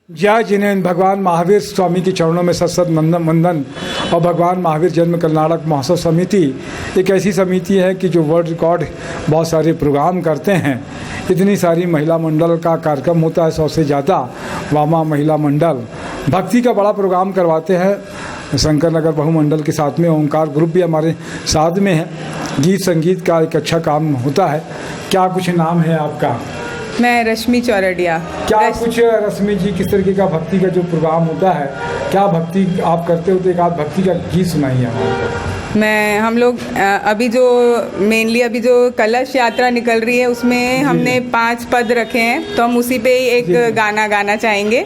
जय जिनेन्द्र। भगवान महावीर स्वामी के चरणों में सत वंदन। और भगवान महावीर जन्म कल्याणक महोत्सव समिति एक ऐसी समिति है कि जो वर्ल्ड रिकॉर्ड बहुत सारे प्रोग्राम करते हैं। इतनी सारी महिला मंडल का कार्यक्रम होता है, 100 से ज़्यादा वामा महिला मंडल भक्ति का बड़ा प्रोग्राम करवाते हैं। शंकर नगर बहुमंडल के साथ में ओंकार ग्रुप भी हमारे साथ में है। गीत संगीत का एक अच्छा काम होता है। क्या कुछ नाम है आपका? मैं रश्मि चौरडिया। क्या कुछ रश्मि जी, किस तरीके का भक्ति का जो प्रोग्राम होता है, क्या भक्ति आप करते हो? तो एक आध भक्ति का गीत सुनाइए हमारे। हम लोग अभी जो मेनली अभी जो कलश यात्रा निकल रही है उसमें हमने 5 पद रखे हैं, तो हम उसी पे एक गाना गाना चाहेंगे।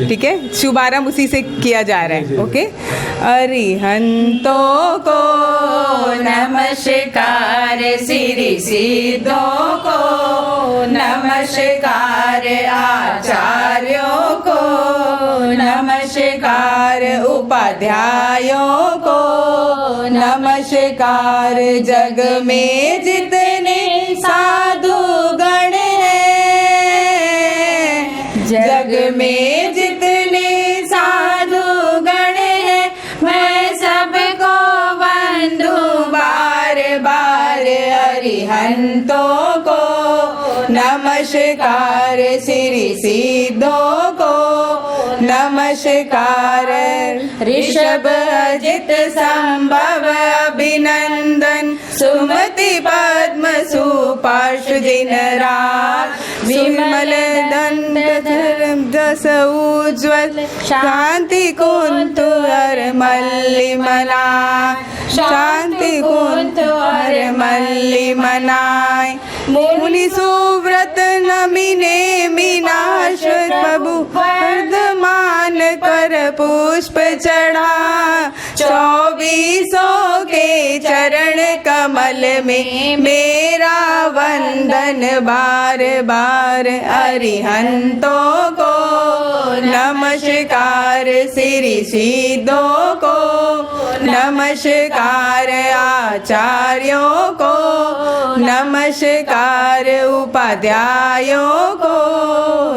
ठीक है, शुभारंभ उसी से किया जा रहा है। ओके। अरिहंतों को नमस्कार, सिरि सिद्धों को नमस्कार, आचार्यों को नमस्कार, उपाध्यायों को नमस्कार, जग में जितने साधु गण हैं, जग में जितने साधु गण हैं, मैं सबको वंदू बार बार। अरिहंतों को नमस्कार, सिरि सिद्धों को नमस्कार, ऋषभ अजित संभव अभिनंदन, सुमति पद्म सुपार्श्व जिनराग, विमल दंड दस उज्ज्वल, शांति कुंतु हर मल्लिमला, शांति कुंतु हर मल्लिमनाय, मुनि सुव्रत नमिने मीनाश प्रभु वर्धमान कर पुष्प चढ़ा, 24 के चरण कमल में मेरा वंदन बार बार। अरिहंतों को नमस्कार, सिरि सिद्धों को नमस्कार, आचार्यों को नमस्कार, उपाध्यायों को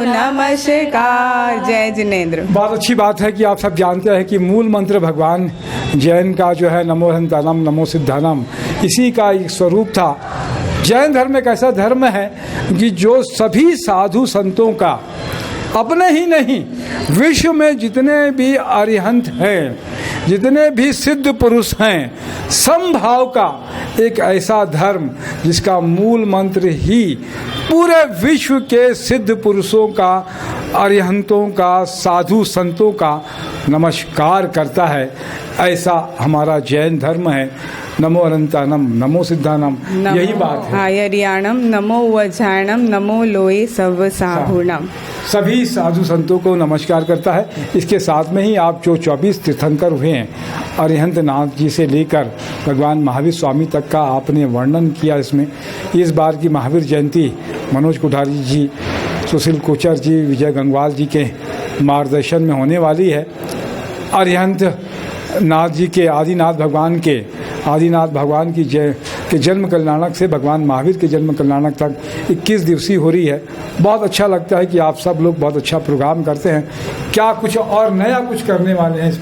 नमस्कार। जय जिनेन्द्र। बहुत अच्छी बात है कि आप सब जानते हैं कि मूल मंत्र भगवान जैन का जो है नमो हंतानम नमो सिद्धानम, इसी का एक स्वरूप था। जैन धर्म एक ऐसा धर्म है कि जो सभी साधु संतों का, अपने ही नहीं विश्व में जितने भी अरिहंत हैं, जितने भी सिद्ध पुरुष हैं, समभाव का एक ऐसा धर्म जिसका मूल मंत्र ही पूरे विश्व के सिद्ध पुरुषों का, अरिहंतों का, साधु संतों का नमस्कार करता है। ऐसा हमारा जैन धर्म है। नमो अनंतानम नमो सिद्धानम, यही बात है। हायरियाणम नमो वज्राणम नमो लोए सब साहुणम, सभी साधु संतों को नमस्कार करता है। इसके साथ में ही आप जो 24 तीर्थंकर हुए हैं, अरिहंत नाथ जी से लेकर भगवान महावीर स्वामी तक का आपने वर्णन किया। इसमें इस बार की महावीर जयंती मनोज कोठारी जी, सुशील कोचर जी, विजय गंगवाल जी के मार्गदर्शन में होने वाली है। अरिहंत नाथ जी के आदिनाथ भगवान की के जन्म कल्याणक से भगवान महावीर के जन्म कल्याणक तक 21 दिवसीय हो रही है। बहुत अच्छा लगता है कि आप सब लोग बहुत अच्छा प्रोग्राम करते हैं। क्या कुछ और नया कुछ करने वाले हैं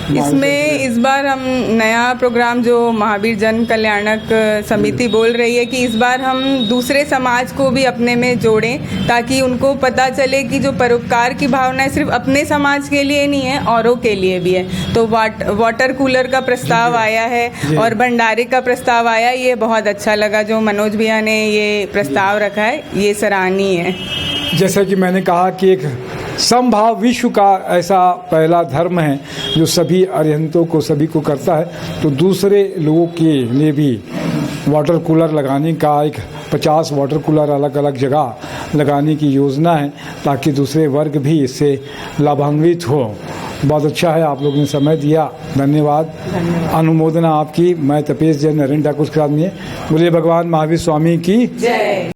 इसमें? इस बार हम नया प्रोग्राम जो महावीर जन्म कल्याणक समिति बोल रही है कि इस बार हम दूसरे समाज को भी अपने में जोड़ें, ताकि उनको पता चले कि जो परोपकार की भावना है सिर्फ अपने समाज के लिए नहीं है, औरों के लिए भी है। तो वाटर कूलर का प्रस्ताव आया है और भंडारे का प्रस्ताव आया। ये बहुत अच्छा लगा जो मनोज भैया ने ये प्रस्ताव रखा है, ये सराहनीय है। जैसा कि मैंने कहा कि एक समभाव विश्व का ऐसा पहला धर्म है जो सभी अरिहंतों को, सभी को करता है। तो दूसरे लोगों के लिए भी वाटर कूलर लगाने का, एक 50 वाटर कूलर अलग अलग जगह लगाने की योजना है, ताकि दूसरे वर्ग भी इससे लाभान्वित हो। बहुत अच्छा है, आप लोगों ने समय दिया, धन्यवाद। अनुमोदना आपकी। मैं तपेश जैन, नरेंद्र ठाकुर, बोलिए भगवान महावीर स्वामी की जय।